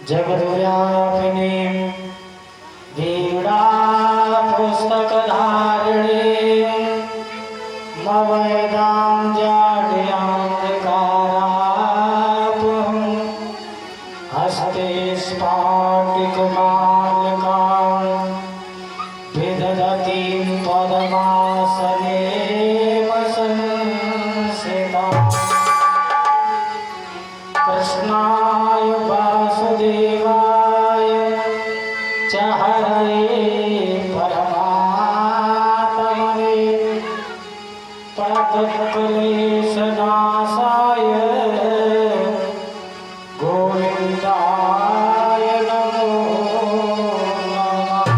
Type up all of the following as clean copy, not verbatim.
जगद्व्यापिनीं वीणा पुस्तकधारिणीं मवैदां जाड्यान्धकारापहं हस्ते स्फाटिकमालिकां विदधतीं पद्मासने वसंसिताम्। कृष्णाय वासुदेवाय च हरये परमात्मने प्रणतक्लेशनाशाय गोविन्दाय नमो नमः।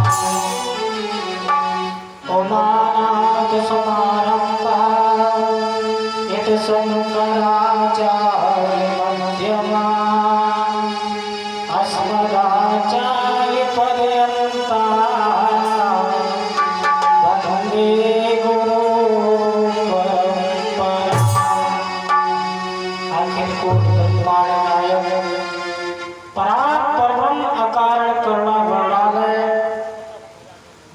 उमानाथसमारम्भां यतिशङ्कराचार्यमध्यमाम् अस्मदाचार्यपर्यन्तां वन्दे गुरुपरम्पराम्। अखिलकोटिब्रह्माण्ड नायक परात्परम अकारण करुणा वर्णालय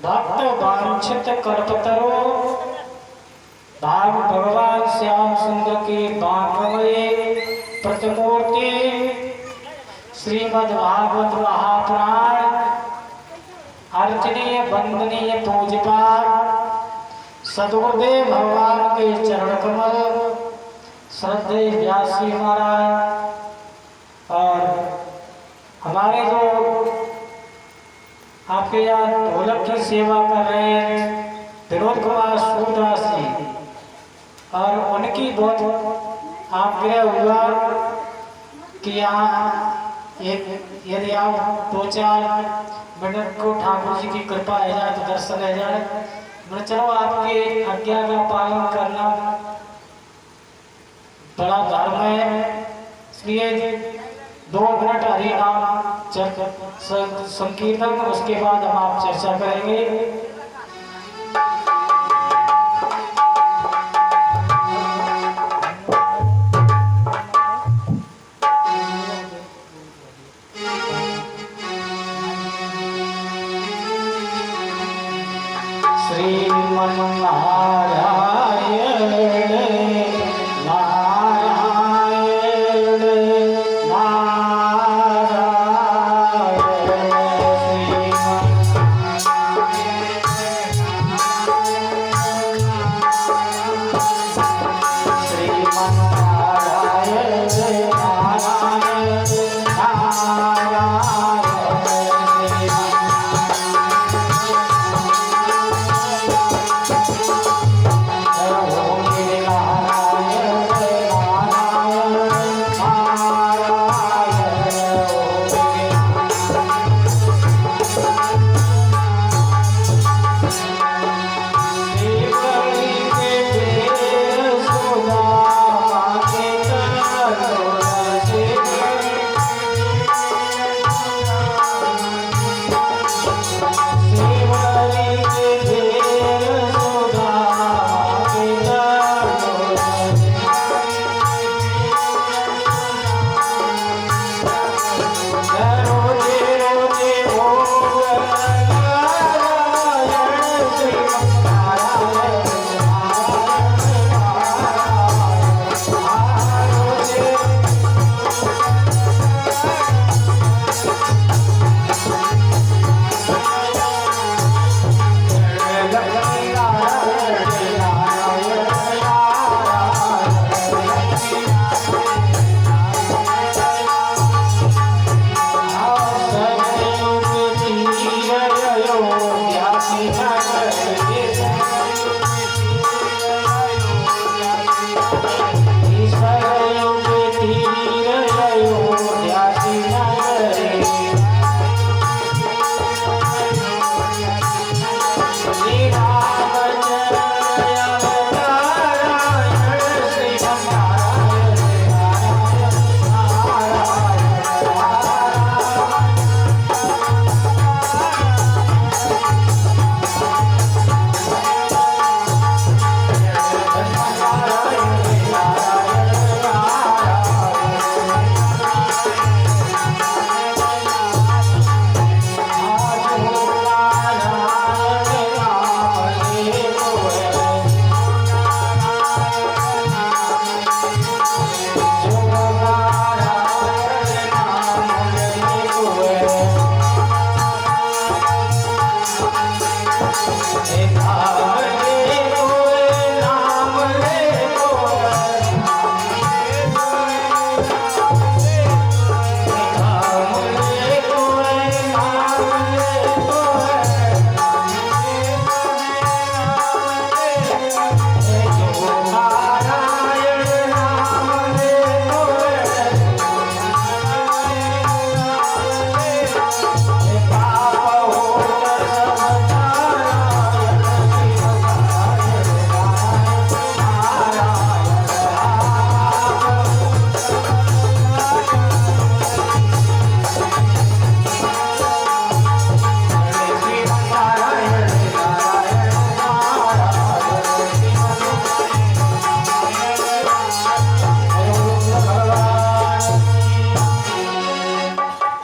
भक्त वांछित कल्पतरो भाग भगवान श्याम सुंदर की बांकमयी प्रतिमूर्ति श्रीमद् भागवत महापुराण अर्चनीय वंदनीय पूज्यपाद सदगुरुदेव भगवान के चरण कमल श्रद्धेय व्यास जी महाराज और हमारे जो आपके यहाँ ढोलक की सेवा कर रहे हैं विनोद कुमार सूरदास जी और उनकी बहुत आग्रह हुआ कि यहाँ यदि आप 2-4 मिनट को ठाकुर जी की कृपा है जाए तो दर्शन है जाए। मैं चलो आपके आज्ञा का पालन करना बड़ा धर्म है, इसलिए 2 मिनट हरि नाम संकीर्तन, उसके बाद हम आप चर्चा करेंगे। श्रीमन्नारायण नारायण नारायण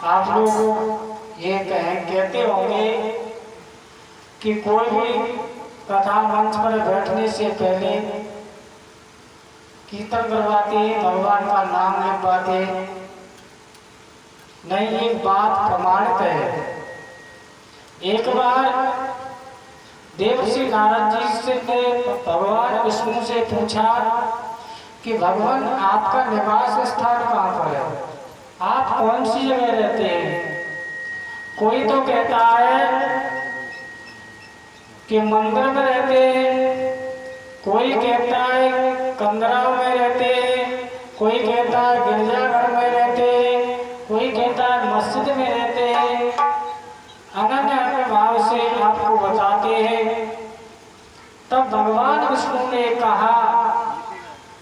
आप लोग ये कहते होंगे कि कोई भी कथा मंच पर बैठने से पहले कीर्तन करवाते, भगवान का नाम लिखवाते। नहीं, ये बात प्रमाणित है। एक बार देवर्षि नारद जी से ने भगवान विष्णु से पूछा कि भगवान आपका निवास स्थान कहाँ पर है, आप कौन सी जगह रहते हैं? कोई तो कहता है कि मंदिर में रहते हैं, कोई कहता है कंदराव में रहते हैं, कोई कहता है गिरजाघर में रहते हैं, कोई कहता है मस्जिद में रहते हैं। अनन्य अन्य भाव से आपको बताते हैं। तब भगवान विष्णु ने कहा,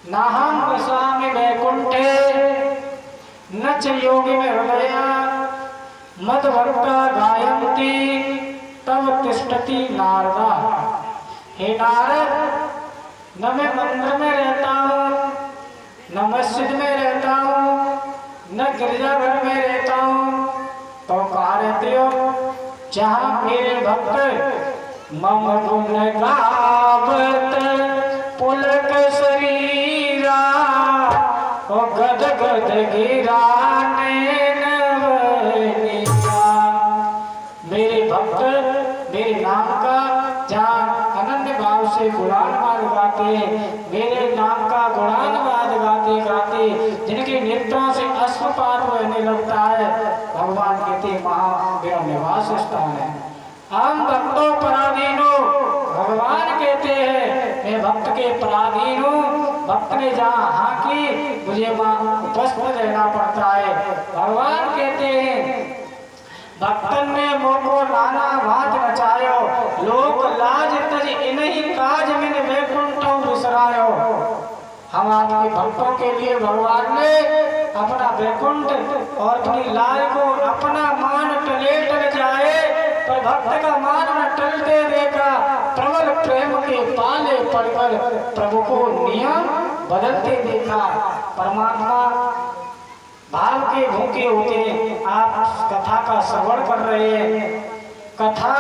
नाहं वसामि वैकुंठे न च योगी में हृदया मद्भक्ता गायन्ति तब तिष्ठति नारदा। हे नारद, न मैं मंदिर में रहता हूँ, न मस्जिद में रहता हूँ, न गिरजाघर में रहता हूँ, तो कहाँ रहते हो? जहाँ मेरे भक्त मम गुण गावत पुलक शरीरा और गद गद गिरा मेरे भक्त मेरे नाम का जहाँ अनन्य भाव से गुणानुवाद गाते, मेरे नाम का गुणानुवाद गाते गाते जिनके नेत्रों से अश्रुपात बहने लगता है, भगवान कहते वहाँ मेरा निवास स्थान है। हम भक्तों पराधीनो, भगवान कहते हैं मैं भक्त के पराधीन हूँ। भक्त ने जहाँ हाँ की मुझे वहाँ उपस्थित रहना पड़ता है। भगवान कहते हैं भक्तन में मोको नाना भांत नचायो, लोक लाज तज इन्हीं काज में वैकुंठों विसरायो। हम आपके भक्तों के लिए भगवान ने अपना वैकुंठ और अपनी लाज को अपना मान टले टल जाए, पर भक्त का मान न टलते देखा। प्रबल प्रेम के पाले पड़कर प्रभु को नियम बदलते देखा। परमात्मा भाव के भूखे होते। आप कथा का श्रवण कर रहे हैं, कथा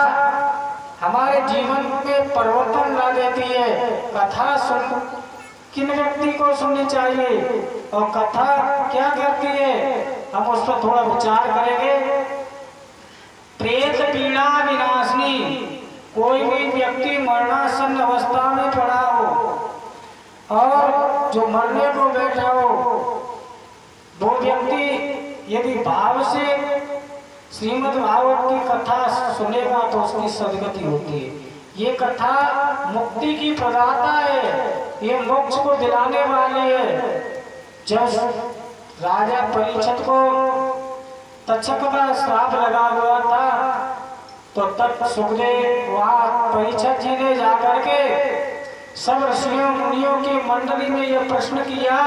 हमारे जीवन में परिवर्तन ला देती है। कथा सुन किन व्यक्ति को सुननी चाहिए और कथा क्या करती है, हम उस पर थोड़ा विचार करेंगे। प्रेत पीड़ा विनाशनी, कोई भी व्यक्ति मरणासन अवस्था में पड़ा हो और जो मरने को बैठा हो, वो व्यक्ति यदि भाव से श्रीमद् भागवत की कथा सुनेगा तो उसकी सदगति होती है। ये कथा मुक्ति की प्रदाता है, ये मोक्ष को दिलाने वाली है। जब राजा परीक्षित को तक्षक का श्राप लगा हुआ था तो तब सुखदेव वहाँ परीक्षित जी ने जाकर के सब ऋषियों मुनियों की मंडली में यह प्रश्न किया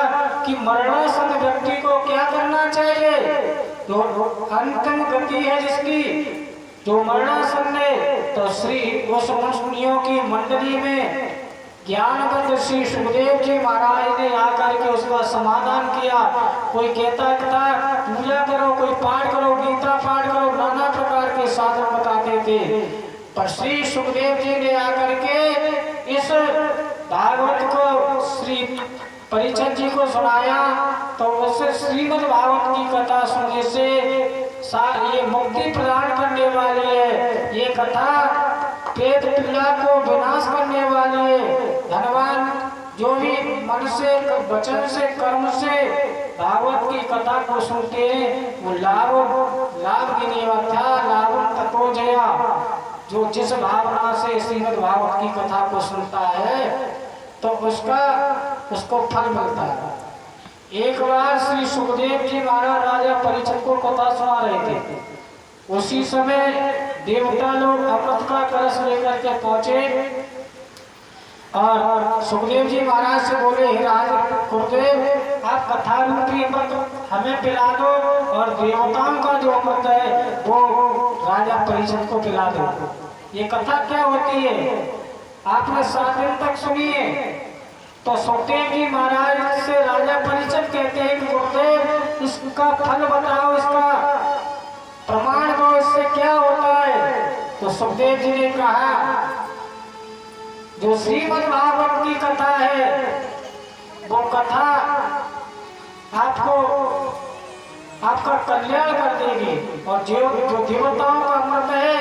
कि मरणासन व्यक्ति को क्या करना चाहिए। तो अंतिम गति है जिसकी, जो मरणासन ने, तो श्री उस मुनियों की मंडली में ज्ञानवंत श्री सुखदेव जी महाराज ने आकर के उसका समाधान किया। कोई कहता था पूजा करो, कोई पाठ करो, गीता पाठ करो, नाना प्रकार के साधन बताते थे, पर श्री सुखदेव जी ने आकर के इस भागवत को श्री परीक्षित जी को सुनाया। तो उससे श्रीमद् भागवत की कथा सुनने से ये मुक्ति प्रदान करने वाली है। ये कथा प्रेत पीड़ा को विनाश करने वाली है। धनवान जो भी मन से, वचन से, कर्म से भागवत की कथा को सुनते हैं वो लाभ गिनेवत्या लाभम ततो जया। जो जिस भावना से श्रीमद् भागवत की कथा को सुनता है तो उसको फल मिलता है। एक बार श्री सुखदेव जी महाराज राजा परीक्षित को कथा सुना रहे थे। उसी समय देवता लोग अमृत का कलश लेकर के पहुंचे और सुखदेव जी महाराज से बोले, हे राज गुरुदेव, आप कथा रूपी अमृत हमें पिला दो और देवताओं का जो अमृत है वो राजा परीक्षित को पिला दो। ये कथा क्या होती है आपने 7 दिन तक सुनी है। तो सुखदेव जी महाराज से राजा परीक्षित कहते हैं कि गुरुदेव इसका फल बताओ, इसका तो सुखदेव जी ने कहा जो श्रीमद् भागवत की कथा है वो कथा आपको आपका कल्याण कर देगी, और जो देवताओं का अमृत है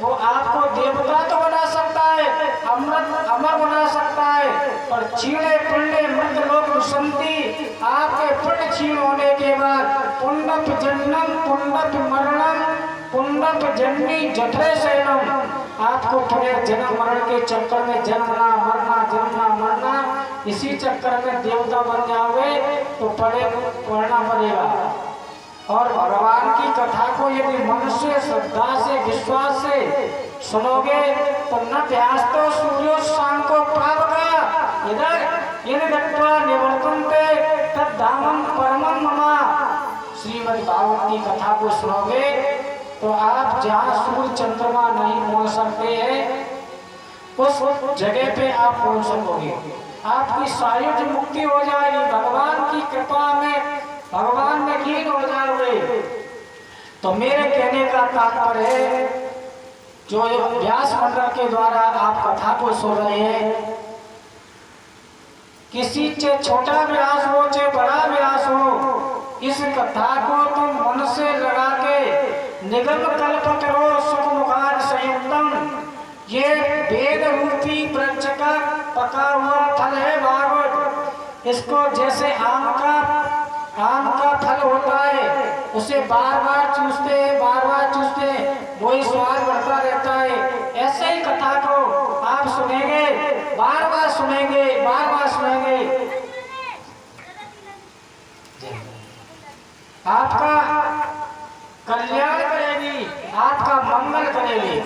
वो आपको देवता तो बना सकता है, अमृत अमर बना सकता है, पर चीड़े पुण्य मृत लोक विसंति, आपके पुण्य क्षीण होने के बाद पुण्डप जन्म पुण्डप मरणम पुण्डप जन्मी जठरे शयनम, आपको पुनः जन्म मरण के चक्कर में जन्मना मरना इसी चक्कर में देवता बन जाओगे तो पढ़ना पड़ेगा। और भगवान की कथा को यदि मनुष्य श्रद्धा से विश्वास से सुनोगे तो न प्यास तो सूर्यो शाम को पावगा इधर इन दत्वा निवर्तन्ते तद धामम परमम ममा। श्रीमद् भागवत की कथा को सुनोगे तो आप जहाँ सूर्य चंद्रमा नहीं पहुँच सकते हैं उस जगह पे आप पहुँच सकोगे, आपकी सायुज मुक्ति हो जाएगी, भगवान की कृपा में भगवान में लीन हो जाओगे। तो मेरे कहने का तात्पर्य है जो व्यास मंडल के द्वारा आप कथा को सुन रहे हैं, किसी से छोटा व्यास हो चाहे बड़ा व्यास हो, इस कथा को तुम मन से लगा के निगम कल्प करो सुख मुखार संयुक्तम, ये वेद रूपी वृक्ष का पका हुआ फल है भागवत। इसको जैसे आम का फल होता है, उसे बार बार चूसते वही स्वाद बढ़ता रहता है, ऐसे ही कथा को आप सुनेंगे, बार बार सुनेंगे आपका कल्याण करेगी, आपका मंगल करेगी।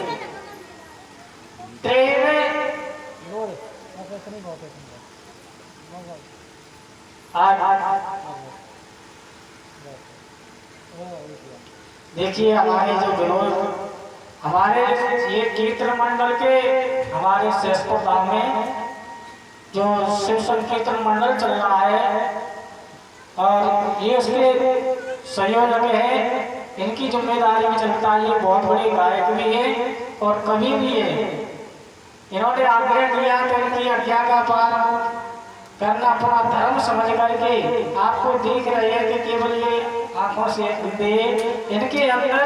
देखिए हमारे जो विनोद हमारे ये कीर्तन मंडल के हमारे शेषपुर गांव में जो शिव संकीर्तन मंडल चल रहा है और ये उसके संयोजक हैं, इनकी जिम्मेदारी में चलता है। ये बहुत बड़े गायक भी है और कवि भी है। इन्होंने आग्रह किया तो इनकी आज्ञा का पालन करना अपना धर्म समझ करके आपको देख रहे हैं कि केवल ये आंखों से इनके अंदर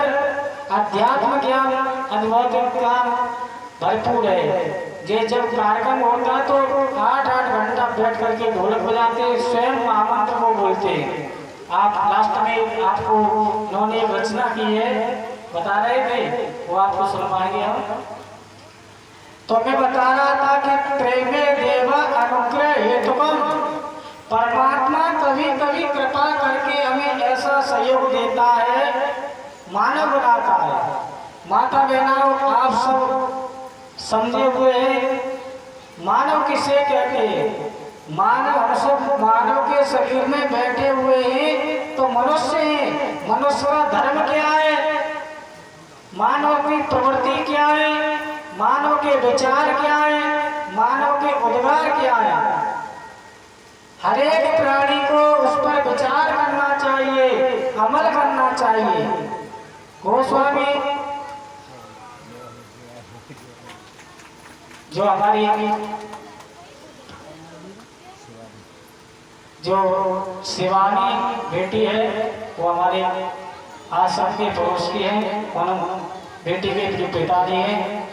अध्यात्म ज्ञान अनुभव ज्ञान भरपूर है। ये जब कार्यक्रम होता तो 8-8 घंटा बैठ करके ढोलक बजाते, स्वयं महामंत्र को बोलते। आप लास्ट में आपको उन्होंने एक रचना की है, बता रहे थे, वो आपको सुनवाएंगे हम। तो मैं बता रहा था कि प्रेमे देवा अनुग्रह हेतुकम, परमात्मा कभी कभी कृपा करके हमें ऐसा सहयोग देता है, मानव बनाता है। माता बहनों आप सब समझे हुए हैं मानव किसे कहते हैं। मानव हम सब मानव के शरीर में बैठे हुए हैं तो मनुष्य हैं। मनुष्य का धर्म क्या है, मानव की प्रवृत्ति क्या है, मानव के विचार क्या है, मानव के उद्गार क्या है। हर एक प्राणी को उस पर विचार करना चाहिए, अमल करना चाहिए। गोस्वामी जो हमारी जो शिवानी बेटी है वो हमारे आश्रम के पड़ोस की है, उन बेटी के जो पिताजी हैं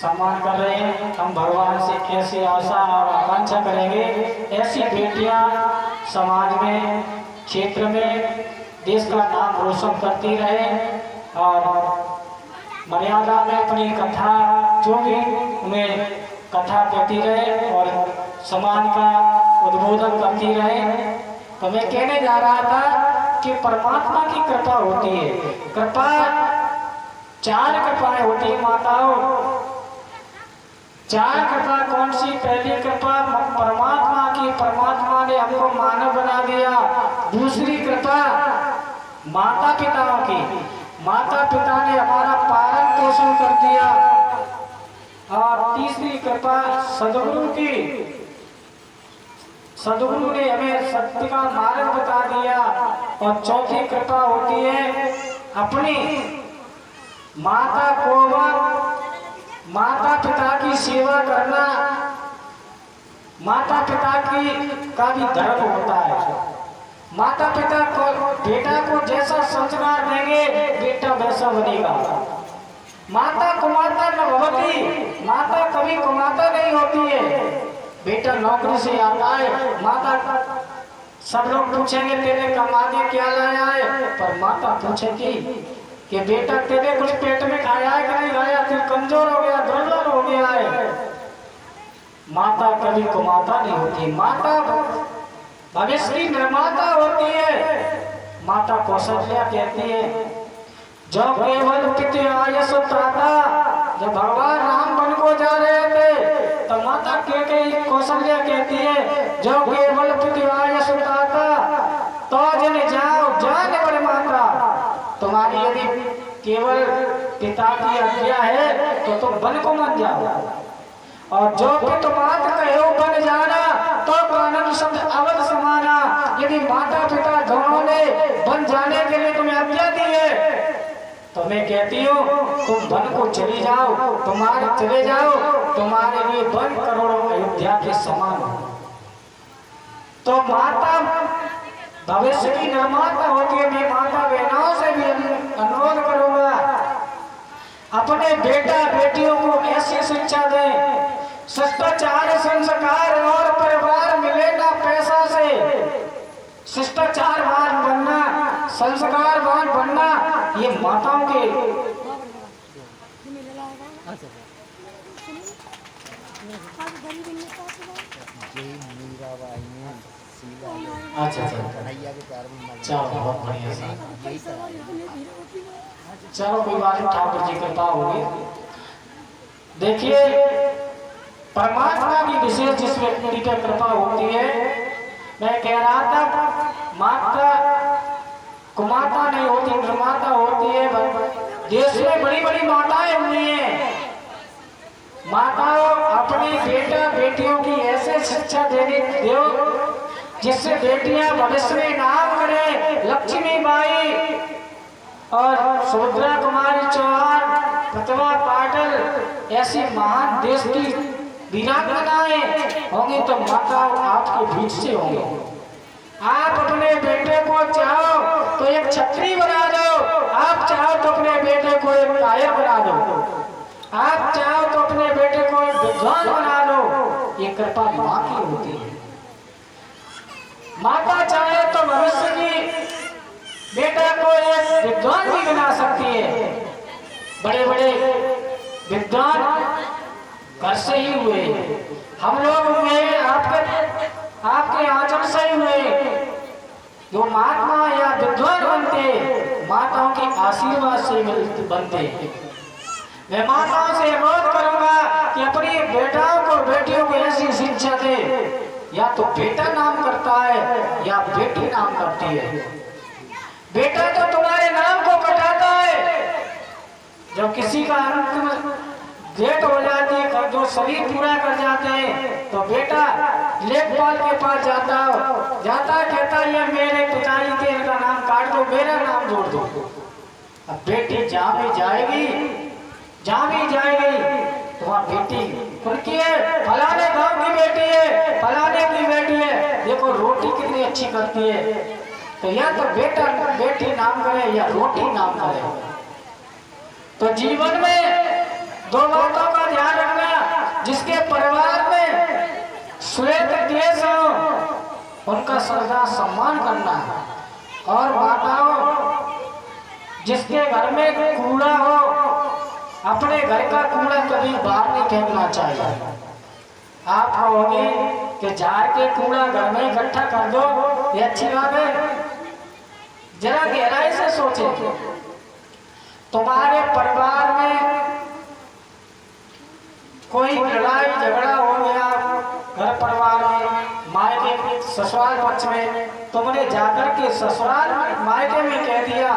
सम्मान कर रहे हैं। हम भगवान से कैसी आशा और आकांक्षा करेंगे ऐसी बेटियां समाज में क्षेत्र में देश का नाम रोशन करती रहे और मर्यादा में अपनी कथा जो भी उन्हें कथा कहती रहे और समाज का उद्बोधन करती रहे। तो मैं कहने जा रहा था कि परमात्मा की कृपा होती है। कृपा 4 कृपाएं होती है माताओं। 4 कृपा कौन सी? पहली कृपा परमात्मा की, परमात्मा ने हमको मानव बना दिया। दूसरी कृपा माता पिताओं की, माता पिता ने हमारा पालन पोषण कर दिया। और तीसरी कृपा सद्गुरु की, सद्गुरु ने हमें सत्य का मार्ग बता दिया। और चौथी कृपा होती है अपनी माता को माता पिता की सेवा करना माता पिता की का भी धर्म होता है। माता पिता को बेटा को जैसा संस्कार देंगे बेटा वैसा बनेगा। माता कुमाता न भवती, माता कभी कुमाता नहीं होती है। बेटा नौकरी से आता है, माता सब लोग पूछेंगे तेरे कमा के क्या लाया है, पर माता पूछेगी कि बेटा तेरे कुछ पेट में खाया है कि नहीं खाया, तू कमजोर हो गया, दुर्बल हो गया है। माता कभी कुमाता नहीं होती, माता भविष्य की निर्माता होती है। माता कौशल्या कहती है जो केवल पिते आयस ताता, जब भगवान राम वन को जा रहे थे तो माता कौशल्या कहती है जो केवल पिते आयस ताता तो जन जाओ जान बड़े माता, तुम्हारी यदि केवल पिता की आज्ञा है तो तुम वन को मत जाओ, और जो पित मात कहो बन जाना तो कानन शब्द अवध समाना। यदि माता पिता दोनों ने बन जाने के लिए तुम्हें आज्ञा दी है तो मैं कहती हूँ तुम वन को चले जाओ, तुम्हारे लिए वन करोड़ों अयोध्या के समान। तो माता भविष्य की निर्माता होती है। मैं माता बहनों से भी अनुरोध करूंगा अपने बेटा बेटियों को ऐसी शिक्षा दें, शिष्टाचार संस्कार और परिवार मिले ना पैसा से। शिष्टाचारवान बनना, संस्कारवान बनना ये माताओं के अच्छा चलो बहुत बढ़िया चलो कोई बात नहीं, ठाकुर जी कृपा होगी। देखिए परमात्मा की विशेष जिस व्यक्ति पर कृपा होती है, मैं कह रहा था माता कुमाता नहीं होती, निर्माता होती है। देश में बड़ी बड़ी माताएं हुई हैं। माताओं अपनी बेटा बेटियों की ऐसे शिक्षा देने दो जिससे बेटियां भविष्य में नाम करें। लक्ष्मी बाई और सुभद्रा कुमारी चौहान, प्रतिभा पाटिल ऐसी महान देश की वीरांगनाएं होंगी तो माताओं आपके बीच से होंगे। आप अपने बेटे को चाहो तो एक छत्री बना दो, आप चाहो तो अपने बेटे को एक कायर बना दो, आप चाहो तो अपने बेटे को एक विद्वान बना दो। ये कृपा माँ की होती है। माता चाहे तो भविष्य की बेटा को एक विद्वान भी बना सकती है। बड़े बड़े विद्वान घर से ही हुए, हम लोग हुए आपके आचरण से ही हुए। जो महात्मा या विद्वान बनते माताओं के आशीर्वाद से बनते। मैं माताओं से अनुरोध करूंगा कि अपनी बेटाओं को बेटियों को ऐसी शिक्षा दे, या तो बेटा नाम करता है या बेटी नाम करती है। बेटा तो तुम्हारे नाम को कटाता है, जब किसी का अंत डेट हो जाती है, जो शरीर पूरा कर जाते हैं तो बेटा लेखपाल के पास जाता कहता ये मेरे पिताजी के इनका नाम काट दो, मेरा नाम जोड़ दो। अब बेटी जहाँ भी जाएगी तो वहाँ बेटी उनकी है, फलाने गांव की बेटी है, फलाने की बेटी है, देखो रोटी कितनी अच्छी करती है। तो या तो बेटा बेटी नाम करे या रोटी नाम करे। तो जीवन में दो बातों का ध्यान रखना, जिसके परिवार में श्वेत केश हो उनका सदा सम्मान करना, और माताओं जिसके घर में कूड़ा हो अपने घर का कूड़ा कभी बाहर नहीं फेंकना चाहिए। आप कहोगे कि जार के कूड़ा घर में इकट्ठा कर दो, ये अच्छी बात है। जरा गहराई से सोचे, तुम्हारे परिवार में कोई लड़ाई झगड़ा हो गया, घर परिवार में मायके ससुराल पक्ष में, तुमने जाकर के ससुराल मायके में कह दिया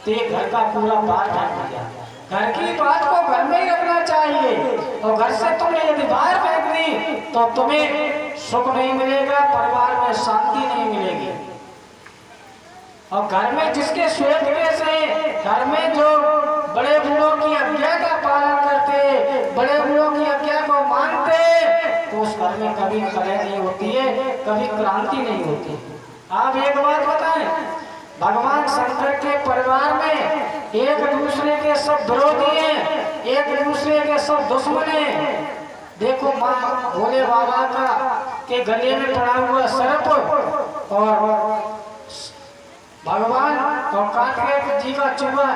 तो ये घर का कूड़ा बाहर फेंक दिया। घर की बात को घर में ही रखना चाहिए, और घर से तुमने यदि बाहर फेंक दी तो तुम्हें सुख नहीं मिलेगा, परिवार में शांति नहीं मिलेगी। और घर में जिसके श्वेत केश है, घर में जो आप एक बात बताएं, भगवान शंकर के परिवार में एक दूसरे के सब विरोधी हैं, एक दूसरे के सब दुश्मन हैं। देखो माँ भोले बाबा का के गले में पड़ा हुआ सर्प और भगवान और कार्तिकेय जी का चूहा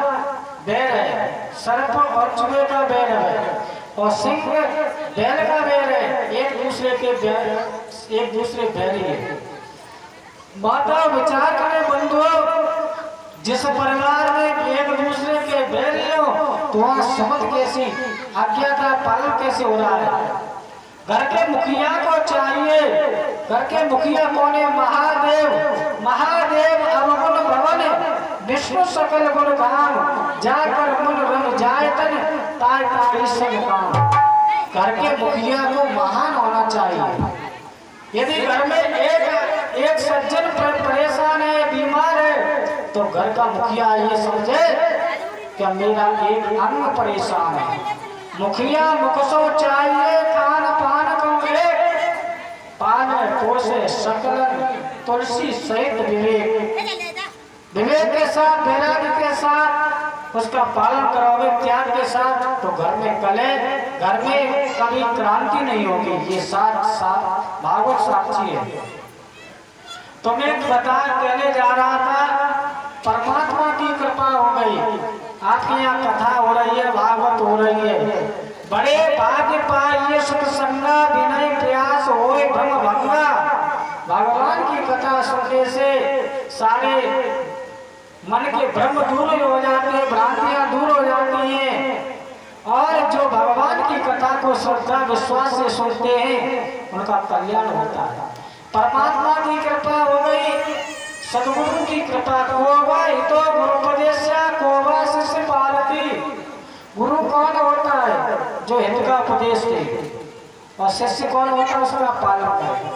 बैर है, सर्प और चूहे का बैर है, और सिंह बैल का बैर है, एक दूसरे के बैर, एक दूसरे बैरी है। माता विचार करें बंधुओं, जिस परिवार में एक दूसरे के बैरी हो तो वहाँ समझ कैसी, आज्ञा का पालन कैसे हो रहा है। घर के मुखिया को चाहिए, घर के मुखिया कौन है? महादेव। महादेव अवगुण भवन विष्णु सकल गुण गान, जाकर मन रम जाए तन ताय ताय सब काम। घर के मुखिया को महान होना चाहिए। यदि घर में एक सज्जन परेशान है, बीमार है, तो घर का मुखिया ये समझे कि मेरा एक अंग परेशान है। मुखिया मुखसो चाहिए कान पान कौले, पान पोसे सकलन तुलसी सहित विवेक। विवेक के साथ, वैराग्य के साथ उसका पालन करोगे, त्याग के साथ, तो घर में कले, घर में कभी क्रांति नहीं होगी। ये साथ साथ भागवत साक्षी है। तो मैं कहने जा रहा था, परमात्मा की कृपा हो गई, आपके यहाँ कथा हो रही है, भागवत हो रही है। बड़े भाग्य पाइए सुख संगा, विनय प्रयास होए भ्रम भंगा। भगवान की कथा सुनने से सारे मन के भ्रम दूर हो जाते हैं, भ्रांतियां दूर हो जाती हैं, और जो भगवान की कथा को श्रद्धा विश्वास से सुनते हैं उनका कल्याण होता है। परमात्मा की कृपा हो गई, सदगुरु की कृपा कोवा हितो गुरुपदेश कोवा शिष्य पालती। गुरु कौन होता है? जो हित का उपदेश दे, और शिष्य कौन होता है? उसका पालन करे।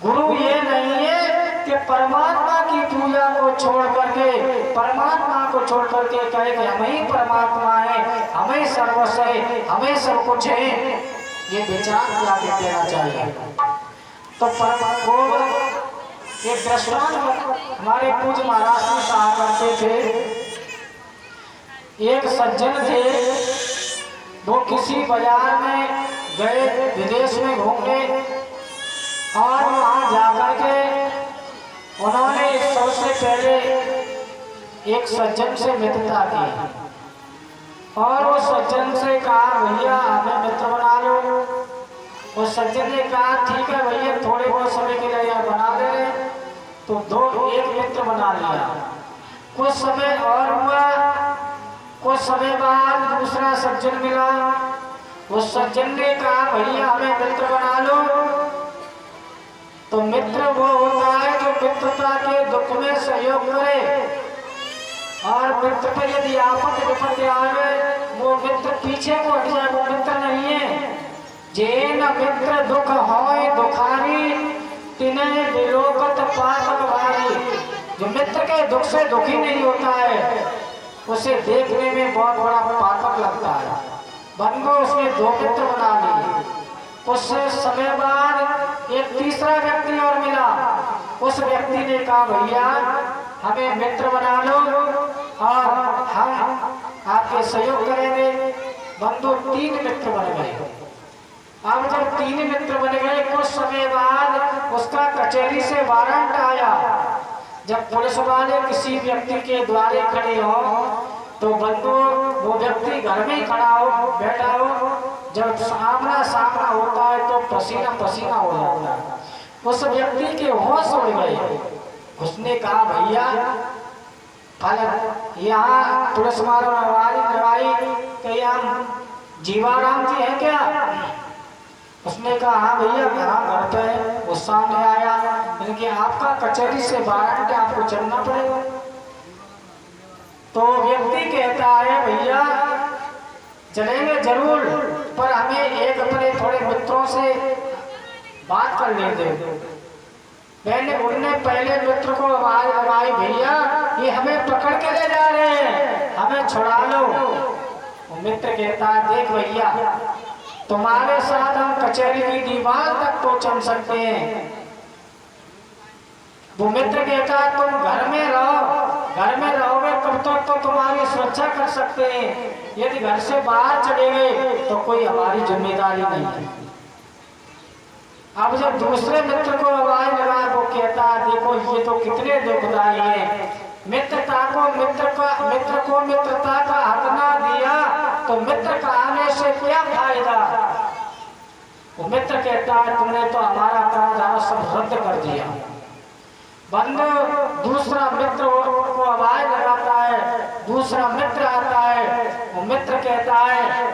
गुरु ये नहीं है कि परमात्मा की पूजा को छोड़ करके, परमात्मा को छोड़ करके कहे कि हम ही परमात्मा है, हमें सर्वस्व है, हमें सब कुछ है। ये विचार त्याग देना चाहिए। तो को एक दृष्टांत हमारे पूज्य महाराज जी कहा करते थे। एक सज्जन थे, वो किसी बाजार में गए, विदेश में घूमने, और वहाँ जाकर के उन्होंने सबसे पहले एक सज्जन से मित्रता की, और वो सज्जन से कहा भैया हमें मित्र बना लो। उस सज्जन ने कहा ठीक है भैया, थोड़े बहुत समय के लिए बना दे रहे। तो एक मित्र बना लिया। कुछ समय और हुआ, कुछ समय बाद दूसरा सज्जन मिला। उस सज्जन ने कहा भैया हमें मित्र बना लो। तो मित्र वो होता है जो मित्रता के दुख में सहयोग करे, और मित्र पर यदि आपत्ति विपत्ति आवे वो मित्र पीछे को हट जाए, वो मित्र नहीं है। जेन मित्र दुख होय दुखारी, तिन्हें विलोकत पातक भारी। जो मित्र के दुख से दुखी नहीं होता है, उसे देखने में बहुत बड़ा पातक लगता है। बंधु उसने दो मित्र बना लिए। उस समय बाद एक तीसरा व्यक्ति और मिला। उस व्यक्ति ने कहा भैया हमें मित्र बना लो और हम आपके सहयोग करेंगे। बंधु 3 मित्र बन गए। अब जब 3 मित्र बन गए, कुछ समय बाद उसका कचहरी से वारंट आया। जब पुलिस वाले किसी व्यक्ति के द्वारे खड़े हो तो बंधु वो व्यक्ति घर में ही खड़ा हो, बैठा हो, जब सामना सामना होता है तो पसीना पसीना हो जाता है। उस व्यक्ति के होश उड़ गए। उसने कहा भैया यहाँ पुलिस वालों ने आवाज लगाई कि हम जीवाराम जी हैं क्या? उसने कहा हाँ भैया घर पे। वो सामने आया, इनके आपका कचहरी से वारंट है, आपको चलना पड़ेगा। तो व्यक्ति कहता है भैया चलेंगे जरूर, पर हमें एक अपने थोड़े मित्रों से बात कर ले दे। मैंने उनने पहले मित्र को आवाज लगाई भैया ये हमें पकड़ के ले जा रहे हैं, हमें छुड़ा लो। वो मित्र कहता है देख भैया तुम्हारे साथ हम कचहरी की दीवार तक तो चल सकते हैं, वो मित्र कहता है तुम घर में रहो, घर में रहोगे तब तो तुम्हारी सुरक्षा कर सकते हैं, यदि घर से बाहर चले गए तो कोई हमारी जिम्मेदारी नहीं है। अब जब दूसरे मित्र को आवाज लगा, वो कहता है देखो ये तो कितने दुखदाई है, मित्रता को मित्रता का हक ना दिया तो मित्र का आने से क्या फायदा। वो मित्र कहता है तुमने तो हमारा करार सब रद्द कर दिया। बंधु दूसरा मित्र को आवाज लगाता है, दूसरा मित्र आता है, वो मित्र कहता है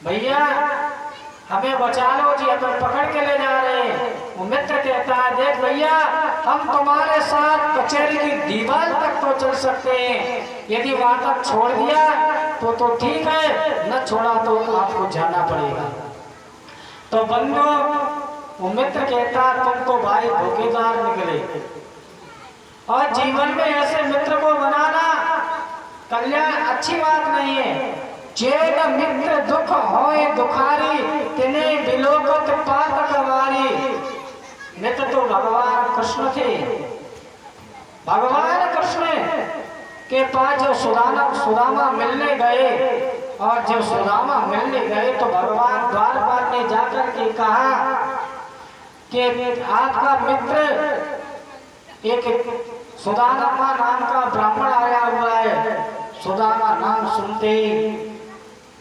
भैया हमें बचा लो जी, हमें पकड़ के ले जा रहे हैं। वो मित्र कहता है देख भैया हम तुम्हारे साथ कचहरी की दीवार तक तो चल सकते हैं, यदि वहां तक छोड़ दिया तो ठीक है, न छोड़ा तो आपको जाना पड़ेगा। तो बंधु वो मित्र कहता तुम तो भाई धोखेबाज निकले, और जीवन में ऐसे मित्र को बनाना कल्याण अच्छी बात नहीं है। जेन मित्र दुख होए दुखारी, तिने बिलोकत पाप गवारी। मित्र तो भगवान कृष्ण थे। भगवान कृष्ण के पास जब सुदामा मिलने गए, और जब सुदामा मिलने गए तो भगवान द्वारपाल ने जाकर के कहा कि आपका मित्र एक सुदामा नाम का ब्राह्मण आया हुआ है। सुदामा नाम सुनते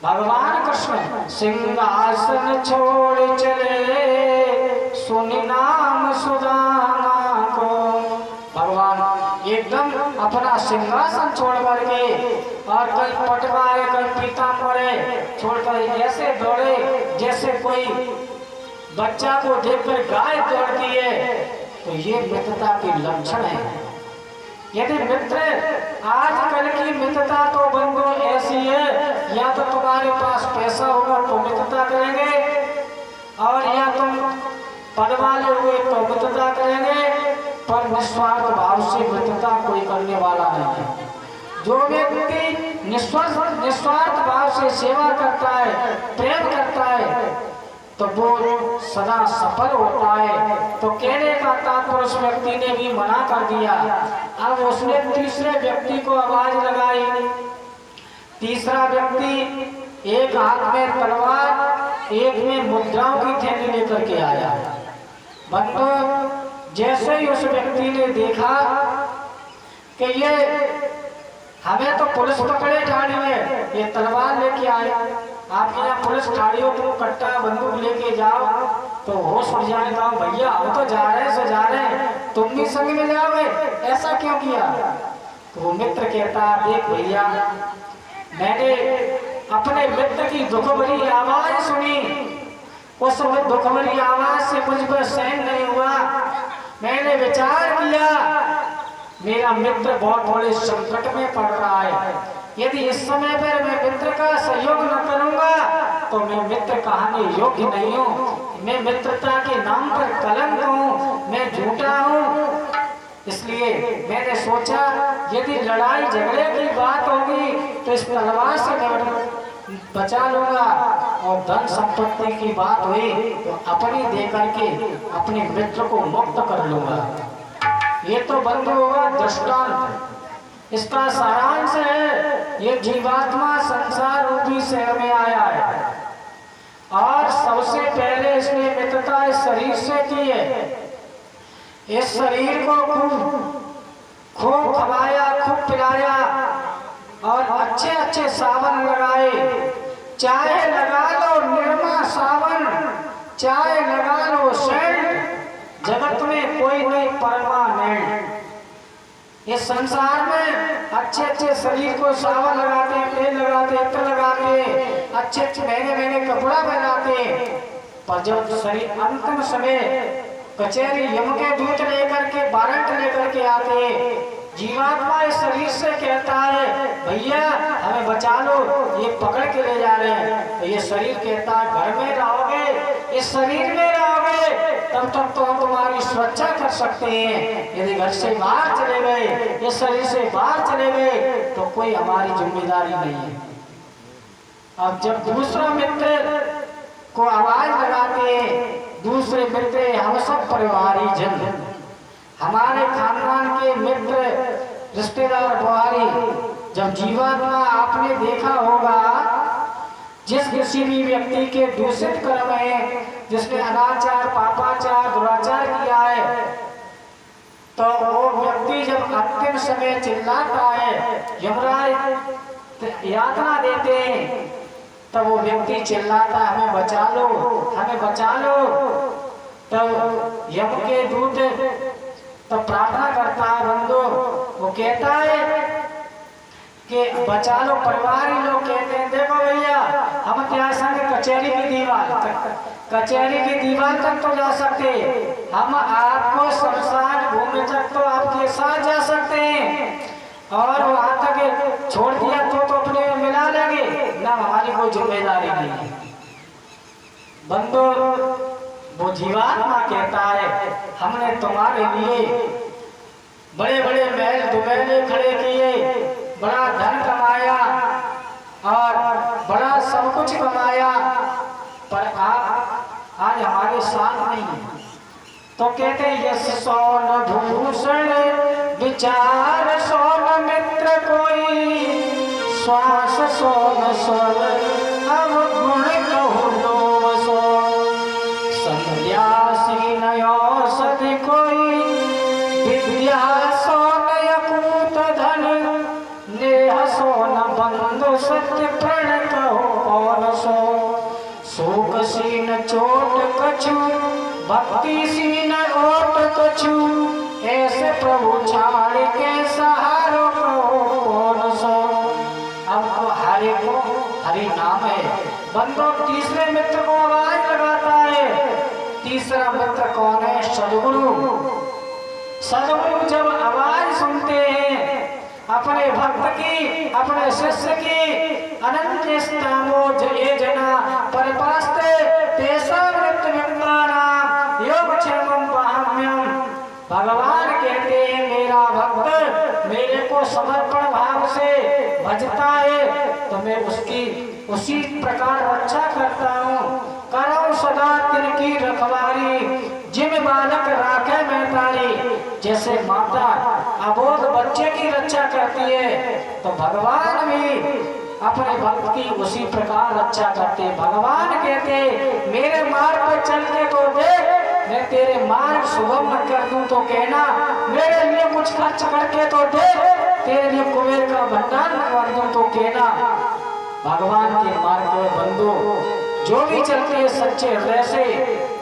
भगवान कृष्ण सिंहासन छोड़ चले, सुनि नाम सुदामा को। भगवान एकदम अपना सिंहासन छोड़ करके, और कहीं पटवाए कहीं पीताम्बरे छोड़कर ऐसे दौड़े जैसे कोई बच्चा को देखकर गाय दौड़ती है। तो ये मित्रता के लक्षण है। यदि मित्र आजकल की मित्रता तो बंधु ऐसी है, या तो तुम्हारे पास पैसा होगा तो मित्रता करेंगे, और या तुम पद वाले हुए तो मित्रता करेंगे, पर निस्वार्थ भाव से मित्रता कोई करने वाला नहीं है। जो व्यक्ति निस्वार्थ भाव से सेवा करता है, प्रेम करता है, तो वो सदा सफल होता है। तो कहने का तात्पर्य उस व्यक्ति ने भी मना कर दिया। अब उसने तीसरे व्यक्ति को आवाज लगाई। तीसरा व्यक्ति एक हाथ में तलवार, एक में मुद्राओं की थैली लेकर के आया। बंधु जैसे ही उस व्यक्ति ने देखा कि ये हमें तो पुलिस पकड़े ठाड़ी है, ये तलवार लेके आए, आप यहाँ पुलिस ठाड़ी हो, तुम कट्टा बंदूक लेके जाओ तो होश उड़ जाने का। भैया हम तो जा रहे हैं सो जा रहे हैं, तुम भी संग में जाओगे, ऐसा क्यों किया। तो वो मित्र कहता देख भैया मैंने अपने मित्र की दुख भरी आवाज सुनी, उस दुख भरी आवाज से मुझ पर सहन नहीं हुआ। मैंने विचार किया मेरा मित्र बहुत बड़े संकट में पड़ रहा है, यदि इस समय पर मैं मित्र का सहयोग न करूंगा तो मैं मित्र कहने योग्य नहीं हूँ, मैं मित्रता के नाम पर कलंक हूँ, मैं झूठा हूँ। इसलिए मैंने सोचा यदि लड़ाई झगड़े की बात होगी तो इस तलवार से मैं बचा लूंगा, और धन संपत्ति की बात हुई तो अपनी दे करके अपने मित्र को मुक्त कर लूंगा। ये तो बंधु होगा दृष्टांत। इसका सारांश है ये जीवात्मा संसार रूपी शहर में आया है, और सबसे पहले इसने मित्रता इस शरीर से की है। इस शरीर को खूब खवाया, खूब पिलाया, और अच्छे अच्छे सावन लगाए, चाहे लगा लो निर्मा सावन, चाहे लगा लो सेंट, जगत में कोई नहीं परमानेंट। इस संसार में अच्छे अच्छे शरीर को सावन लगाते, तेल लगाते, इत्र लगाते, अच्छे अच्छे महंगे महंगे कपड़ा पहनाते, पर जब शरीर अंतिम समय कचहरी यम के दूत लेकर के वारंट लेकर के आते, जीवात्मा इस शरीर से कहता है भैया हमें बचा लो, ये पकड़ के ले जा रहे हैं। तो ये शरीर कहता है घर में रहोगे, इस शरीर में रहोगे तब तक तो हम तुम्हारी सुरक्षा कर सकते हैं, यदि घर से बाहर चले गए, इस शरीर से बाहर चले गए तो कोई हमारी जिम्मेदारी नहीं है। अब जब दूसरा मित्र को आवाज लगाते हैं, दूसरे मित्र हम सब परिवारी जन, हमारे खानदान के मित्र रिश्तेदार बुआरी, जब जीवात्मा आपने देखा होगा जिस किसी भी व्यक्ति के दूषित कर्म है, जिसने अनाचार पापाचार दुराचार किया है, तो वो व्यक्ति जब अंतिम समय चिल्लाता है, यमराज यातना देते हैं, तब वो व्यक्ति चिल्लाता है हमें बचा लो, हमें बचा लो। तब यम के दूत तब प्रार्थना करता है बंदो, वो कहता है कि बचा लो। परिवार ही लोग कहते हैं देखो भैया हम क्या संग कचहरी की दीवार तक तो जा सकते, हम आपको शमशान भूमि तक तो आपके साथ जा सकते हैं, और वहां तक छोड़ दिया तो अपने में मिला लेंगे ना, हमारी कोई जिम्मेदारी नहीं है। बंदो वो जीवात्मा कहता है हमने तुम्हारे लिए बड़े बड़े महल दुबैले खड़े किए, बड़ा धन कमाया और बड़ा सब कुछ कमाया, पर आप आज हमारे साथ नहीं है। तो कहते यश सोन भूषण विचार सोन मित्र कोई, श्वास सोन स्वर अब गुण कहु लो सो, संध्यासी नयोषधि कोई, विद्या सोन यकूत धन, नेह सोन बंधु सत्य प्रण कहो कौन सो, शोक सीन चोट कछु भक्ति सीन ओट कछु, ऐसे प्रभु छाड़ के सहारो कहो कौन सो। अब तो हरि नाम है। बंदो तीसरे मित्र को आवाज लगाता है। तीसरा मित्र कौन है? सदगुरु। सदगुरु जब आवाज सुनते हैं अपने भक्त की, अपने शिष्य की, अनंत ये जना परिपास्ते तेसा मृत्यु व्यक्तानाम योगक्षेमं वहाम्यम। भगवान कहते हैं मेरा भक्त मेरे को समर्पण भाव से भजता है तो मैं उसकी उसी प्रकार रक्षा करता हूँ। करो सदा तिनकी रखवारी, जिम बालक राखे महतारी। जैसे माता अबोध बच्चे की रक्षा करती है तो भगवान भी अपने भक्त की उसी प्रकार रक्षा करते। भगवान कहते मेरे मार्ग पर चल के तो देख, मैं तेरे मार्ग सुगम कर दूं तो कहना, मेरे लिए कुछ खर्च करके तो देख, तेरे लिए कुबेर का भंडार कर दूं तो कहना। भगवान के मार्ग पर बंदो जो भी चलते हैं सच्चे हृदय से,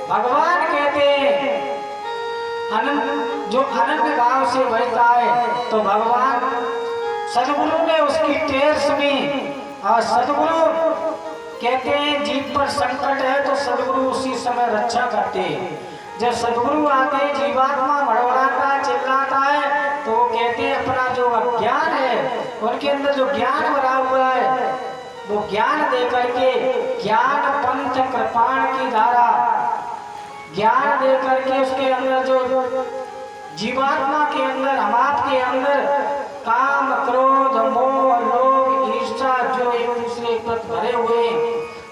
भगवान कहते हैं अनंत जो अनन्य भाव से बजता है तो भगवान सदगुरु ने उसकी टेर सुनी। और सदगुरु कहते हैं जीव पर संकट है तो सदगुरु उसी समय रक्षा करते हैं। जब सदगुरु आते जीवात्मा भड़बड़ाता चिल्लाता है तो वो कहते हैं अपना जो अज्ञान है, उनके अंदर जो ज्ञान भरा हुआ है वो ज्ञान दे करके, ज्ञान पंथ कृपाण की धारा, ज्ञान दे करके उसके अंदर जो जीवात्मा के अंदर, हम आपके अंदर काम क्रोध मोह लोभ ईर्ष्या जो एक दूसरे पर भरे हुए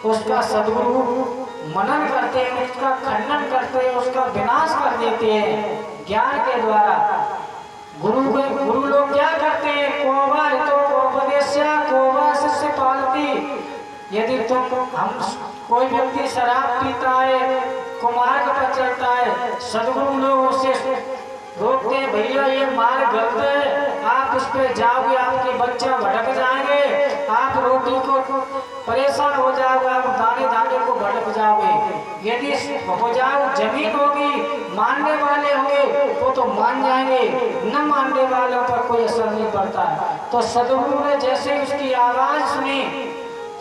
उसका सदगुरु मनन करते हैं, उसका खंडन करते हैं, उसका विनाश कर देते हैं ज्ञान के द्वारा। गुरु लोग क्या करते हैं? कोबा तो उपदेश्या कोबा शिष्य पालती। यदि तो हम कोई व्यक्ति शराब पीता है, कुमार्ग पर चलता है, सदगुरु लोग उसे रोकते हैं, भैया ये मार्ग गलत है, आप इस पे जाओगे आपके बच्चा भटक जाएंगे, आप रोटी को परेशान हो जाओगे, आप दाने दाने को भटक जाओगे। यदि हो जाओ जमीन होगी, मानने वाले होंगे तो मान जाएंगे, न मानने वालों पर कोई असर नहीं पड़ता। तो सदगुरु ने जैसे उसकी आवाज सुनी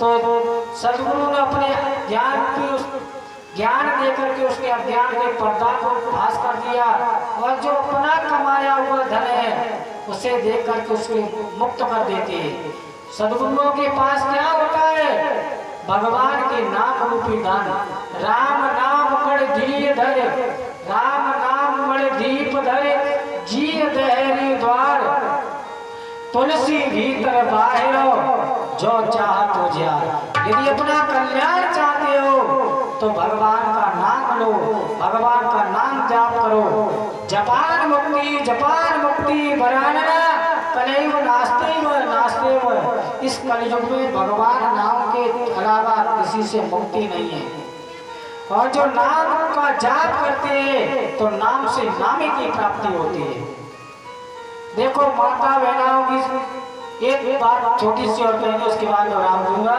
तो सदगुरु ने अपने ज्ञान देकर के उसके अज्ञान के पर्दा को फास कर दिया और जो अपना कमाया हुआ धन है उसे देख करके उसको मुक्त कर देते। सदगुरुओं के पास क्या होता है? भगवान के नाम रूपी दान। राम नाम बड़ धीर धरे, राम नाम बड़ दीप धरे, जी दहरी द्वार। तुलसी भीतर बाहिरो जो चाह तो जा। यदि अपना कल्याण चाहते हो तो भगवान का नाम लो, भगवान का नाम जाप करो। जपान मुक्ति वरानना कलयुग नास्ते व। इस कलयुग में भगवान नाम के अलावा किसी से मुक्ति नहीं है। और जो नाम का जाप करते हैं तो नाम से नामी की प्राप्ति होती है। देखो माता बहनाओं की एक बात छोटी सी और कहेंगे, उसके बाद विराम दूंगा।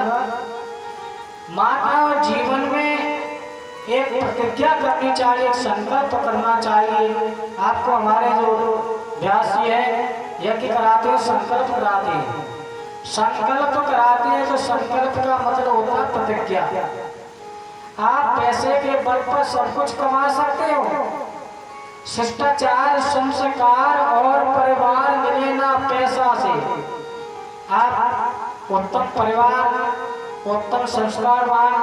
माता जीवन में एक प्रतिज्ञा करनी चाहिए, एक संकल्प करना चाहिए। आपको हमारे जो व्यासी है यज्ञ कराते हैं, संकल्प कराते हैं। संकल्प कराते हैं तो संकल्प का मतलब होता है प्रतिज्ञा। आप पैसे के बल पर सब कुछ कमा सकते हो, शिष्टाचार संस्कार और परिवार मिले ना पैसा से। आप उत्तम परिवार, उत्तम संस्कारवान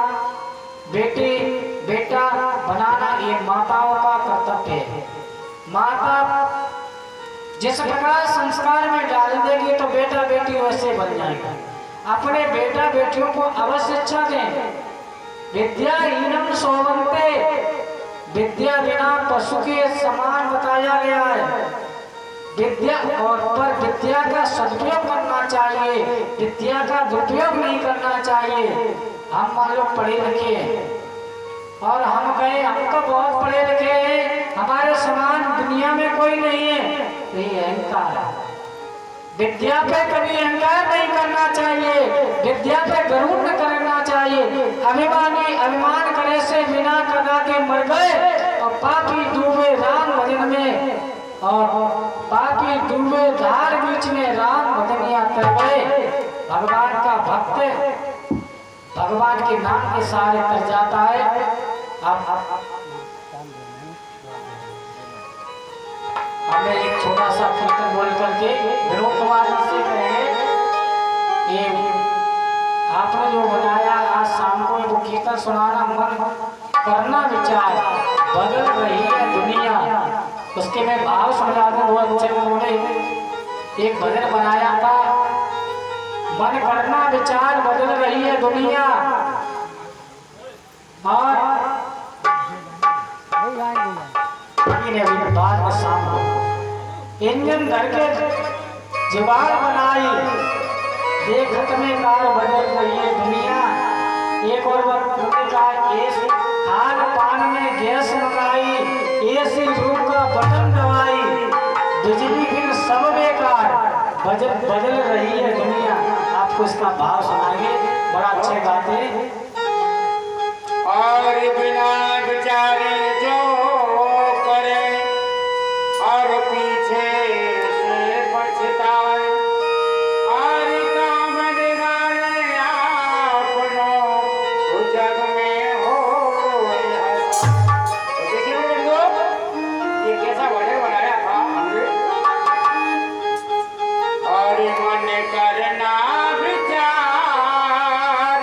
बेटा बनाना ये माताओं का कर्तव्य है। माता जिस प्रकार संस्कार में डाल देगी तो बेटा बेटी वैसे बन जाएगा। अपने बेटा बेटियों को अवश्य शिक्षा दें। विद्याहीनम सोवन्ते, विद्या बिना पशु के समान बताया गया है। विद्या और पर विद्या का सदुपयोग करना चाहिए, विद्या का दुरुपयोग नहीं करना चाहिए। हम मान लो पढ़े लिखे हैं और हम कहें हम तो बहुत पढ़े लिखे हैं, हमारे समान दुनिया में कोई नहीं है, तो ये अहंकार है। विद्या पे कभी अहंकार नहीं करना चाहिए, विद्या पे गरुड़ न करना चाहिए। अभिमान करे से बिना कदा के मर गए और पापी डूबे राम भजन में, और पापी डूबे धार बीच में राम भजनिया कर गए। भगवान का भक्त भगवान के नाम के सहारे तर जाता है। हमें एक छोटा सा कीर्तन बोल करके विनोद कुमार से कहेंगे। ये आपने जो बनाया आज शाम को वो कीर्तन सुनाना, मन करना विचार बदल रही है दुनिया, उसके में भाव समझा दूं। बहुत अच्छे उन्होंने एक भजन बनाया था, मन करना विचार बदल रही है दुनिया। और बाद में शाम को इंजन धर के जुगाड़ बनाई, देखत में कार बदल रही है दुनिया। एक और वक्त खान पान में गैस मंगाई, एसी रूप का बटन दबाई, बिजली बिल सब बेकार, बदल रही है दुनिया। आपको इसका भाव सुनाएंगे, बड़ा अच्छे गाते हैं। और बिना विचारे जो करे और पीछे से पछताए, और काम बिगाड़े आपनो जग में हो। तो देखिए बंधुओं, ये कैसा भजन बनाया था हमने। और मन करना विचार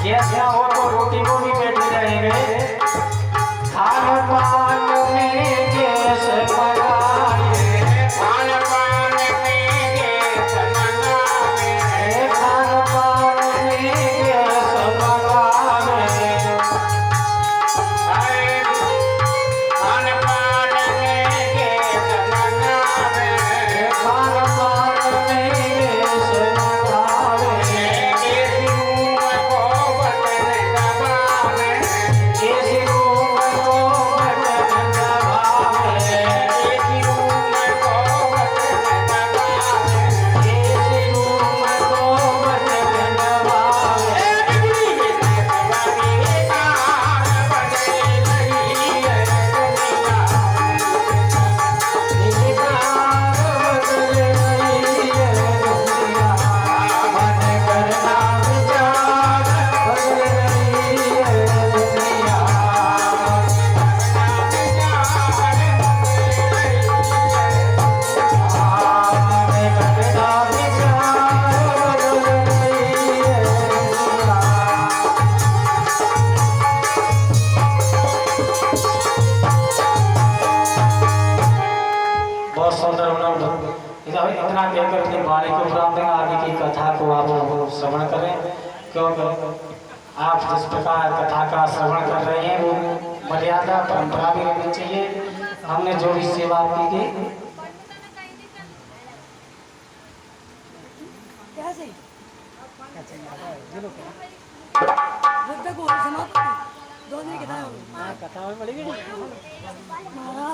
गैस ना हो तो रोटी को भी बैठे रहेंगे। खान पान में गैस मंगाए, खान पान में गैस मंगावे, खान पान में गैस मंगाए, हाय खान पान में गैस मंगावे, खान पान में गैस मंगाए, ऐसी रूम को बटन दबावे, ऐसी रूम को बटन दबावे, ऐसी रूम को बटन दबावे, ऐसी रूम को बटन दबावे। बिजली में दबावे तार बदल रही है दुनिया। बहुत सुंदर इतना कहकर अपनी वाणी को विराम देंगे। आगे की कथा को आप श्रवण करें, क्योंकि आप जिस प्रकार कथा का श्रवण कर रहे हैं वो मर्यादा परंपरा भी रहनी चाहिए। हमने जो भी सेवा की गई महाराज